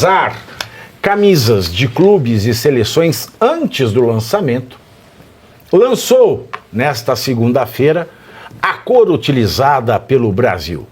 Usar camisas de clubes e seleções antes do lançamento, lançou, nesta segunda-feira, a cor utilizada pelo Brasil,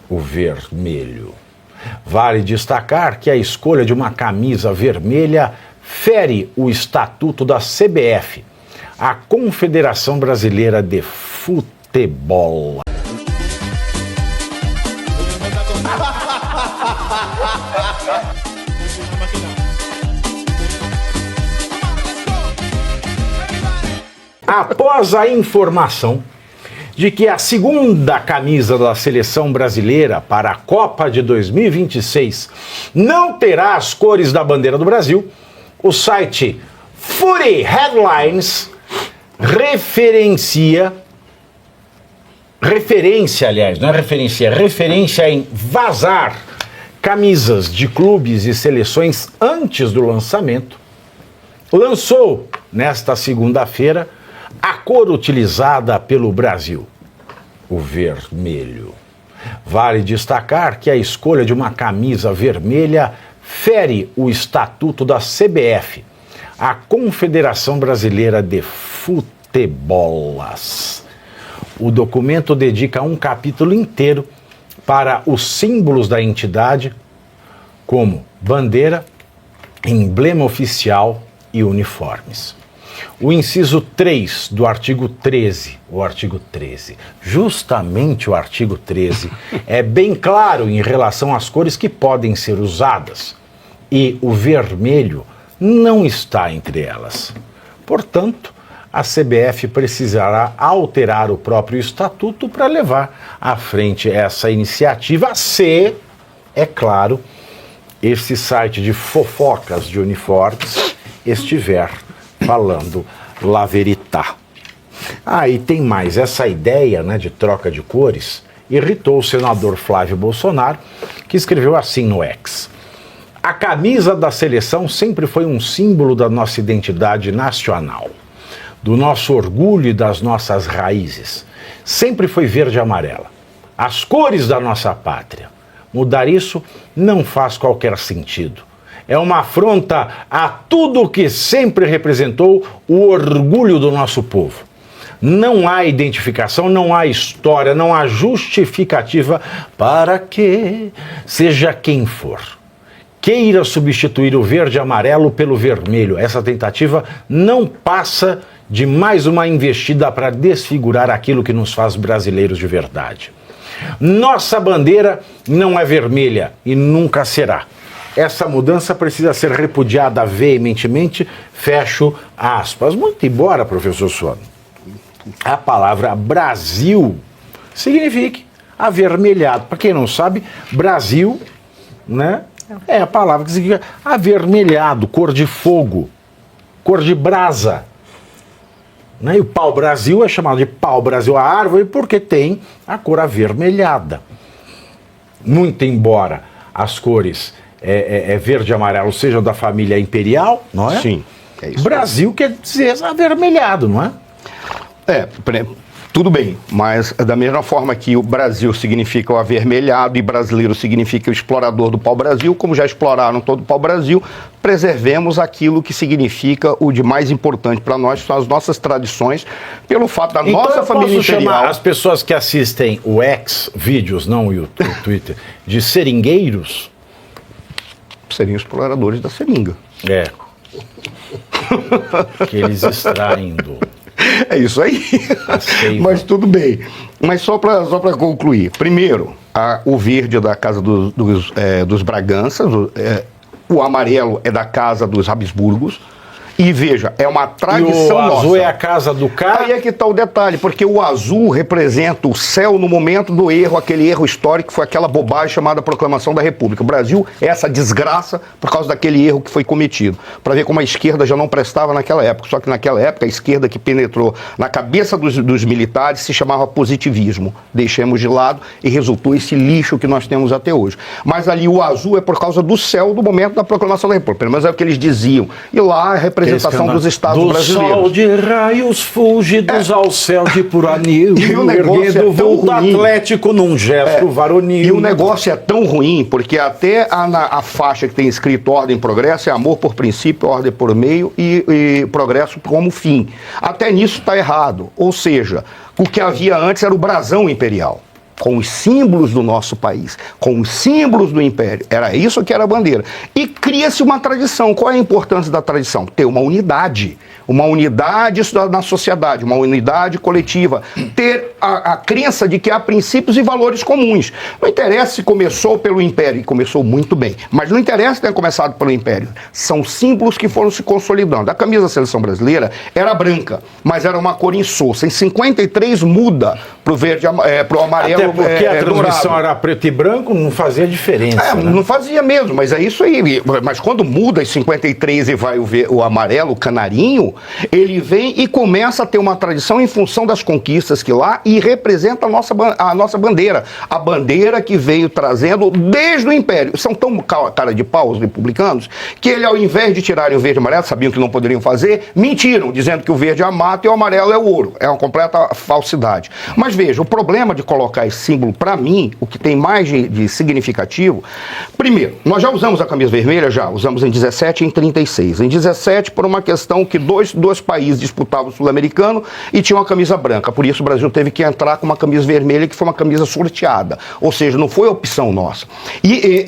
o vermelho. Vale destacar que a escolha de uma camisa vermelha fere o estatuto da CBF, a Confederação Brasileira de Futebol. Após a informação de que a segunda camisa da seleção brasileira para a Copa de 2026 não terá as cores da bandeira do Brasil, o site Footy Headlines referência em vazar camisas de clubes e seleções antes do lançamento, lançou, nesta segunda-feira, a cor utilizada pelo Brasil, o vermelho. Vale destacar que a escolha de uma camisa vermelha fere o estatuto da CBF, a Confederação Brasileira de Futebolas. O documento dedica um capítulo inteiro para os símbolos da entidade, como bandeira, emblema oficial e uniformes. O inciso 3 do artigo 13, justamente o artigo 13, é bem claro em relação às cores que podem ser usadas, e o vermelho não está entre elas. Portanto, a CBF precisará alterar o próprio estatuto para levar à frente essa iniciativa, se, é claro, esse site de fofocas de uniformes estiver falando la verità. E tem mais, essa ideia, de troca de cores irritou o senador Flávio Bolsonaro, que escreveu assim no X: a camisa da seleção sempre foi um símbolo da nossa identidade nacional, do nosso orgulho e das nossas raízes. Sempre foi verde e amarela, as cores da nossa pátria. Mudar isso não faz qualquer sentido. É uma afronta a tudo que sempre representou o orgulho do nosso povo. Não há identificação, não há história, não há justificativa para que, seja quem for, queira substituir o verde e amarelo pelo vermelho. Essa tentativa não passa de mais uma investida para desfigurar aquilo que nos faz brasileiros de verdade. Nossa bandeira não é vermelha e nunca será. Essa mudança precisa ser repudiada veementemente, fecho aspas. Muito embora, professor Suano, a palavra Brasil signifique avermelhado. Para quem não sabe, Brasil, é a palavra que significa avermelhado, cor de fogo, cor de brasa. E o pau-brasil é chamado de pau-brasil, a árvore, porque tem a cor avermelhada. Muito embora as cores verde e amarelo sejam da família imperial, não é? Sim, é isso. Brasil quer dizer avermelhado, não é? Tudo bem, mas da mesma forma que o Brasil significa o avermelhado e brasileiro significa o explorador do pau-brasil, como já exploraram todo o pau-brasil, preservemos aquilo que significa o de mais importante para nós, são as nossas tradições, pelo fato da nossa família imperial. Então eu posso chamar as pessoas que assistem o X vídeos, não o YouTube, o Twitter, de seringueiros? Seriam exploradores da seringa. Que eles extraem do... É isso aí. Mas tudo bem. Mas só para concluir. Primeiro, o verde é da casa dos Braganças, o amarelo é da casa dos Habsburgos. E veja, é uma tradição nossa. E o azul é a casa do cara? Aí é que está o detalhe, porque o azul representa o céu no momento do erro, aquele erro histórico que foi aquela bobagem chamada Proclamação da República. O Brasil é essa desgraça por causa daquele erro que foi cometido. Para ver como a esquerda já não prestava naquela época. Só que naquela época a esquerda que penetrou na cabeça dos militares se chamava positivismo. Deixemos de lado e resultou esse lixo que nós temos até hoje. Mas ali o azul é por causa do céu do momento da Proclamação da República. Pelo menos é o que eles diziam. E lá representa representação dos estados brasileiros. Do sol de raios fúlgidos ao céu de puranil, E o negócio é tão voo ruim. atlético num gesto varonil. E o negócio é tão ruim, porque até a faixa que tem escrito ordem e progresso é amor por princípio, ordem por meio e progresso como fim. Até nisso está errado. Ou seja, o que havia antes era o brasão imperial, com os símbolos do nosso país, com os símbolos do império. Era isso que era a bandeira. E cria-se uma tradição. Qual é a importância da tradição? Ter uma unidade na sociedade, uma unidade coletiva, ter a crença de que há princípios e valores comuns. Não interessa se começou pelo Império, e começou muito bem, mas não interessa se tenha começado pelo Império. São símbolos que foram se consolidando. A camisa da seleção brasileira era branca, mas era uma cor insossa. Em 53 muda para o verde, para o amarelo. Até porque a transmissão dourado. era preto e branco, não fazia diferença. Né? Não fazia mesmo, mas é isso aí. Mas quando muda em 53 e vai o amarelo, o canarinho, ele vem e começa a ter uma tradição em função das conquistas que lá e representa a nossa bandeira. A bandeira que veio trazendo desde o Império. São tão cara de pau os republicanos que ele, ao invés de tirarem o verde e amarelo, sabiam que não poderiam fazer, mentiram, dizendo que o verde é a mata e o amarelo é o ouro. É uma completa falsidade. Mas veja, o problema de colocar esse símbolo, para mim, o que tem mais de significativo, primeiro, nós já usamos a camisa vermelha, usamos em 17 e em 36. Em 17, por uma questão que dois países disputavam o sul-americano e tinham uma camisa branca. Por isso o Brasil teve que entrar com uma camisa vermelha, que foi uma camisa sorteada. Ou seja, não foi opção nossa. E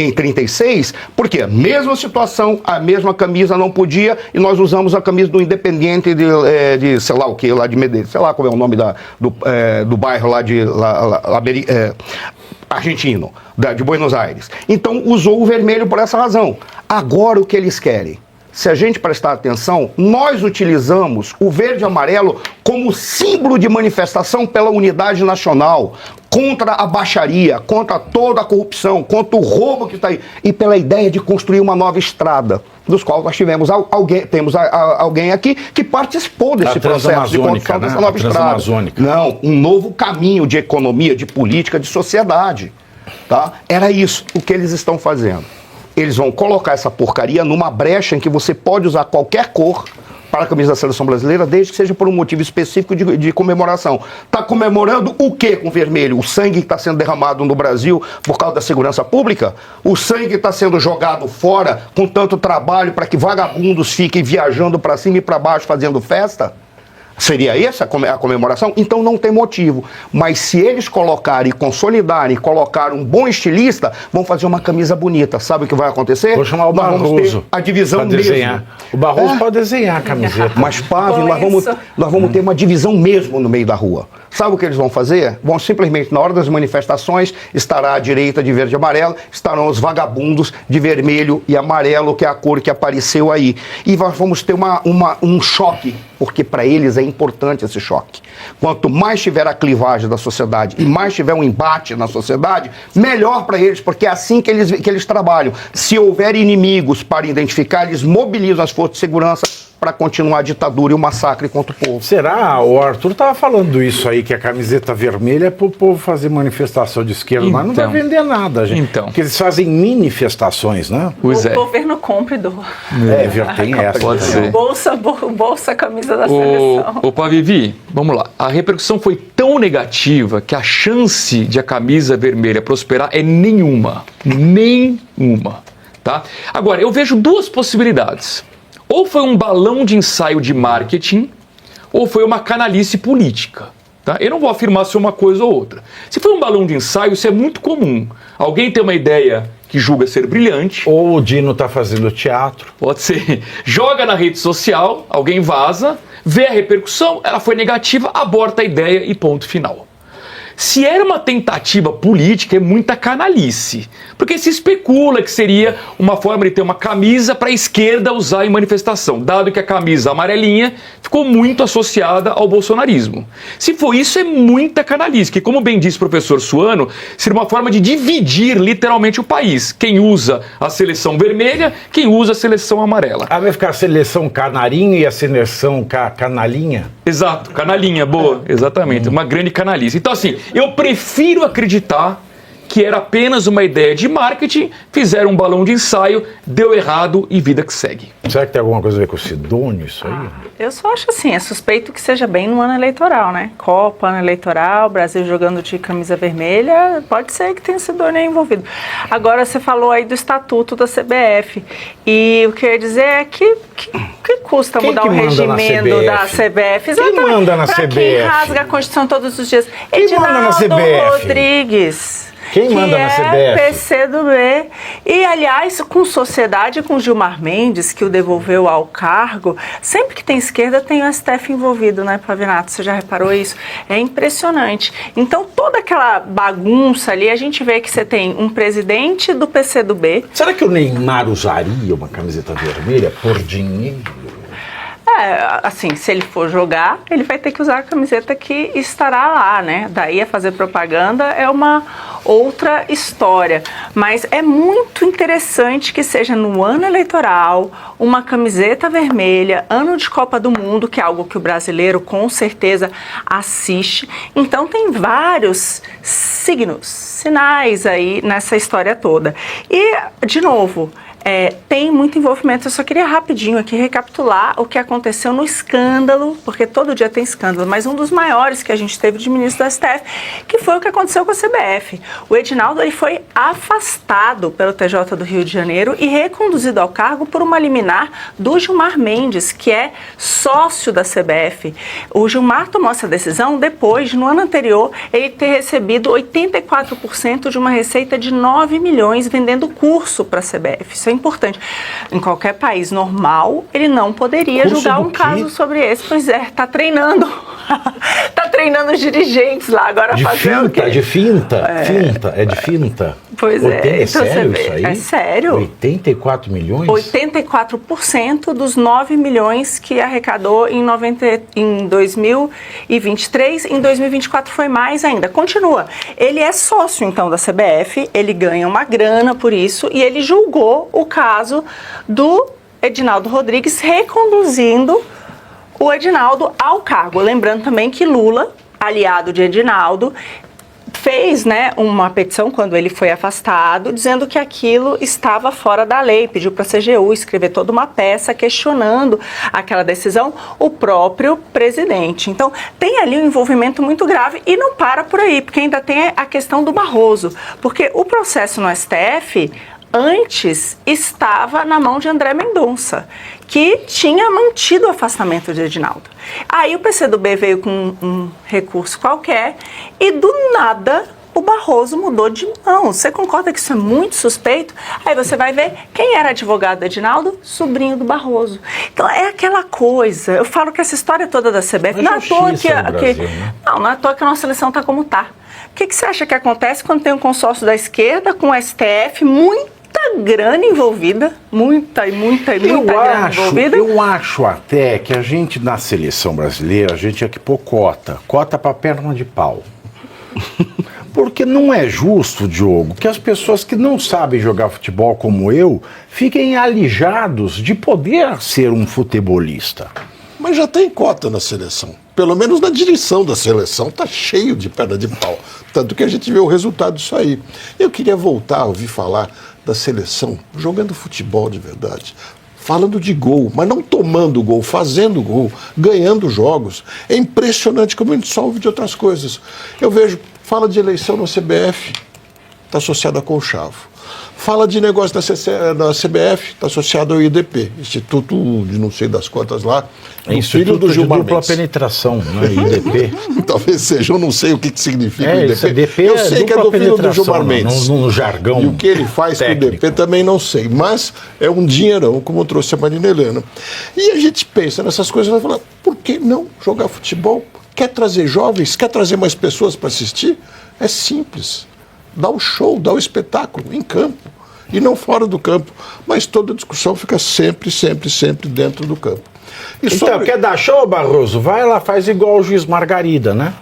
em 36, por quê? Mesma situação, a mesma camisa não podia, e nós usamos a camisa do Independiente de sei lá o que, lá de Medellín, sei lá qual é o nome do bairro lá de argentino, de Buenos Aires. Então usou o vermelho por essa razão. Agora o que eles querem? Se a gente prestar atenção, nós utilizamos o verde e amarelo como símbolo de manifestação pela unidade nacional, contra a baixaria, contra toda a corrupção, contra o roubo que está aí, e pela ideia de construir uma nova estrada, dos quais nós temos alguém aqui que participou desse processo de construção dessa nova estrada. Não, um novo caminho de economia, de política, de sociedade. Tá? Era isso o que eles estão fazendo. Eles vão colocar essa porcaria numa brecha em que você pode usar qualquer cor para a camisa da seleção brasileira, desde que seja por um motivo específico de comemoração. Está comemorando o que com vermelho? O sangue que está sendo derramado no Brasil por causa da segurança pública? O sangue que está sendo jogado fora com tanto trabalho para que vagabundos fiquem viajando para cima e para baixo fazendo festa? Seria essa a comemoração? Então não tem motivo. Mas se eles colocarem, consolidarem, colocar um bom estilista, vão fazer uma camisa bonita. Sabe o que vai acontecer? Vou chamar o Barroso. A divisão mesmo. O Barroso pode desenhar a camiseta. Mas, Pávio, nós vamos ter uma divisão mesmo no meio da rua. Sabe o que eles vão fazer? Vão simplesmente, na hora das manifestações, estará à direita de verde e amarelo, estarão os vagabundos de vermelho e amarelo, que é a cor que apareceu aí. E nós vamos ter um choque, porque para eles é importante esse choque. Quanto mais tiver a clivagem da sociedade e mais tiver um embate na sociedade, melhor para eles, porque é assim que eles trabalham. Se houver inimigos para identificar, eles mobilizam as forças de segurança para continuar a ditadura e o massacre contra o povo. Será? O Arthur estava falando isso aí, que a camiseta vermelha é para o povo fazer manifestação de esquerda, mas não vai vender nada, gente. Porque eles fazem manifestações, né? O governo compra e doa. Tem essa. Pode ser. Bolsa camisa da seleção. Ô Pavivi, vamos lá. A repercussão foi tão negativa que a chance de a camisa vermelha prosperar é nenhuma. Nenhuma. Tá? Agora, eu vejo duas possibilidades. Ou foi um balão de ensaio de marketing, ou foi uma canalice política. Tá? Eu não vou afirmar se é uma coisa ou outra. Se foi um balão de ensaio, isso é muito comum. Alguém tem uma ideia que julga ser brilhante. Ou o Dino está fazendo teatro. Pode ser. Joga na rede social, alguém vaza, vê a repercussão, ela foi negativa, aborta a ideia e ponto final. Se era uma tentativa política, é muita canalice. Porque se especula que seria uma forma de ter uma camisa para a esquerda usar em manifestação, dado que a camisa amarelinha ficou muito associada ao bolsonarismo. Se for isso, é muita canalice, que, como bem disse o professor Suano, seria uma forma de dividir literalmente o país. Quem usa a seleção vermelha, quem usa a seleção amarela. Vai ficar a seleção canarinho e a seleção canalinha? Exato, canalinha, boa, exatamente, uma grande canalice. Então, assim, eu prefiro acreditar que era apenas uma ideia de marketing, fizeram um balão de ensaio, deu errado e vida que segue. Será que tem alguma coisa a ver com o Sidônio, isso aí? Eu só acho assim, é suspeito que seja bem no ano eleitoral, né? Copa, ano eleitoral, Brasil jogando de camisa vermelha, pode ser que tenha Sidônio envolvido. Agora, você falou aí do estatuto da CBF, e o que eu ia dizer é que custa Quem mudar que o manda na regimento da CBF? CBF? Quem manda na pra CBF? quem rasga a Constituição todos os dias? Quem manda na Edinaldo CBF? Rodrigues. Quem manda na CBF? PCdoB. E, aliás, com sociedade, com Gilmar Mendes, que o devolveu ao cargo, sempre que tem esquerda tem o STF envolvido, né, Pavinato? Você já reparou isso? É impressionante. Então, toda aquela bagunça ali, a gente vê que você tem um presidente do PCdoB. Será que o Neymar usaria uma camiseta vermelha por dinheiro? Assim, se ele for jogar, ele vai ter que usar a camiseta que estará lá, né? Daí a fazer propaganda é uma outra história. Mas é muito interessante que seja no ano eleitoral, uma camiseta vermelha, ano de Copa do Mundo, que é algo que o brasileiro com certeza assiste. Então tem vários sinais aí nessa história toda. E, de novo, tem muito envolvimento. Eu só queria rapidinho aqui recapitular o que aconteceu no escândalo, porque todo dia tem escândalo, mas um dos maiores que a gente teve de ministro do STF, que foi o que aconteceu com a CBF. O Edinaldo ele foi afastado pelo TJ do Rio de Janeiro e reconduzido ao cargo por uma liminar do Gilmar Mendes, que é sócio da CBF. O Gilmar tomou essa decisão depois, no ano anterior, ele ter recebido 84% de uma receita de 9 milhões vendendo curso para a CBF. Isso é importante. Em qualquer país normal, ele não poderia Curso julgar do um quê? caso sobre esse. Pois é, tá treinando. Tá treinando os dirigentes lá. Agora fazer o quê? De finta? Finta? É de finta? Pois é. É Então sério você vê, isso aí? é sério. 84 milhões? 84% dos 9 milhões que arrecadou em 2023. Em 2024 foi mais ainda. Continua. Ele é sócio, então, da CBF. Ele ganha uma grana por isso. E ele julgou o caso do Edinaldo Rodrigues, reconduzindo o Edinaldo ao cargo. Lembrando também que Lula, aliado de Edinaldo, fez, né, uma petição quando ele foi afastado, dizendo que aquilo estava fora da lei, pediu para a CGU escrever toda uma peça questionando aquela decisão, o próprio presidente. Então, tem ali um envolvimento muito grave e não para por aí, porque ainda tem a questão do Barroso, porque o processo no STF antes estava na mão de André Mendonça, que tinha mantido o afastamento de Edinaldo. Aí o PCdoB veio com um recurso qualquer e do nada o Barroso mudou de mão. Você concorda que isso é muito suspeito? Aí você vai ver quem era advogado do Edinaldo? Sobrinho do Barroso. Então é aquela coisa. Eu falo que essa história toda da CBF, não é à toa não é à toa que a nossa eleição está como está. O que você acha que acontece quando tem um consórcio da esquerda com o STF, muita grana envolvida, muita grana envolvida? Eu acho até que a gente, na seleção brasileira, a gente tinha que pôr cota para perna de pau. Porque não é justo, Diogo, que as pessoas que não sabem jogar futebol como eu fiquem alijados de poder ser um futebolista. Mas já tem cota na seleção. Pelo menos na direção da seleção tá cheio de perna de pau. Tanto que a gente vê o resultado disso aí. Eu queria voltar a ouvir falar da seleção jogando futebol de verdade. Falando de gol, mas não tomando gol, fazendo gol, ganhando jogos. É impressionante como a gente só ouve de outras coisas. Eu vejo, fala de eleição na CBF, está associado a Conchavo. Fala de negócio da CBF, está associado ao IDP, Instituto de não sei das quantas lá, do filho do Gilmar dupla Mendes. penetração, né? IDP. Talvez seja, eu não sei o que significa o IDP. Esse IDP eu sei que é do filho do Gilmar Mendes. No jargão E o que ele faz técnico. com o IDP também não sei, mas é um dinheirão, como trouxe a Marina Helena. E a gente pensa nessas coisas e vai falar, por que não jogar futebol? Quer trazer jovens? Quer trazer mais pessoas para assistir? É simples. Dá o show, dá o espetáculo em campo e não fora do campo. Mas toda a discussão fica sempre dentro do campo. E Então, quer dar show, Barroso? Vai lá, faz igual o juiz Margarida, né?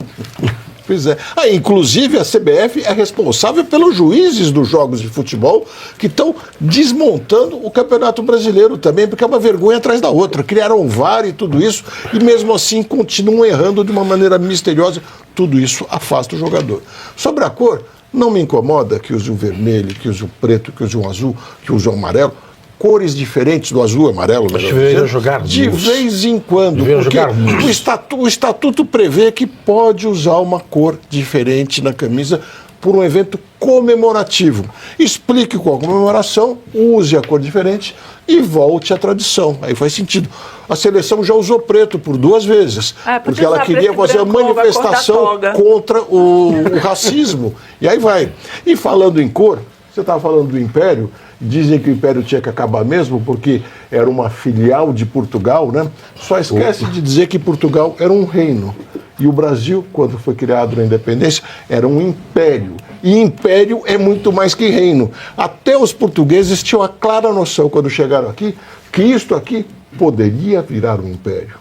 Pois é. Inclusive, a CBF é responsável pelos juízes dos jogos de futebol que estão desmontando o Campeonato Brasileiro também, porque é uma vergonha atrás da outra. Criaram VAR e tudo isso, e mesmo assim continuam errando de uma maneira misteriosa. Tudo isso afasta o jogador. Sobre a cor, Não me incomoda que use o vermelho, que use o preto, que use o azul, que use o amarelo. Cores diferentes do azul e amarelo. Deveria jogar de nus. vez em quando. Deveria Porque jogar nus. o estatuto prevê que pode usar uma cor diferente na camisa por um evento comemorativo. Explique qual a comemoração, use a cor diferente e volte à tradição. Aí faz sentido. A seleção já usou preto por 2 vezes, porque ela queria fazer a manifestação contra o racismo. E aí vai. E falando em cor, você estava falando do Império, dizem que o Império tinha que acabar mesmo porque era uma filial de Portugal, né? Só esquece de dizer que Portugal era um reino. E o Brasil, quando foi criado na independência, era um império. E império é muito mais que reino. Até os portugueses tinham a clara noção, quando chegaram aqui, que isto aqui poderia virar um império.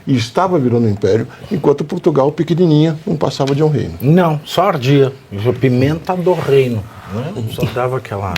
E estava virando um império, enquanto Portugal, pequenininha, não passava de um reino. Não, só ardia. Pimenta do reino. Né? Só dava aquela...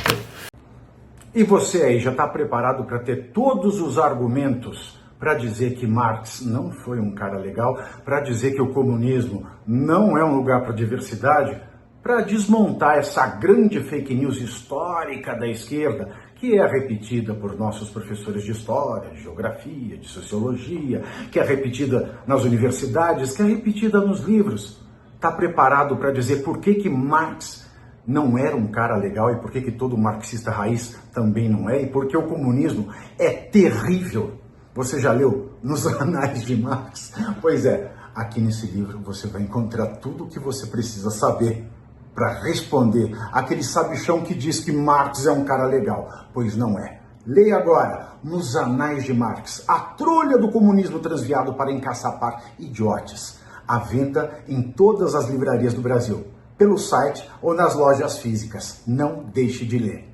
E você aí, já está preparado para ter todos os argumentos para dizer que Marx não foi um cara legal, para dizer que o comunismo não é um lugar para diversidade, para desmontar essa grande fake news histórica da esquerda, que é repetida por nossos professores de história, de geografia, de sociologia, que é repetida nas universidades, que é repetida nos livros. Está preparado para dizer por que Marx não era um cara legal e por que todo marxista raiz também não é, e porque o comunismo é terrível. Você já leu Nos Anais de Marx? Pois é, aqui nesse livro você vai encontrar tudo o que você precisa saber para responder aquele sabichão que diz que Marx é um cara legal, pois não é. Leia agora Nos Anais de Marx, a trolha do comunismo transviado para encaçapar idiotas. À venda em todas as livrarias do Brasil, pelo site ou nas lojas físicas. Não deixe de ler.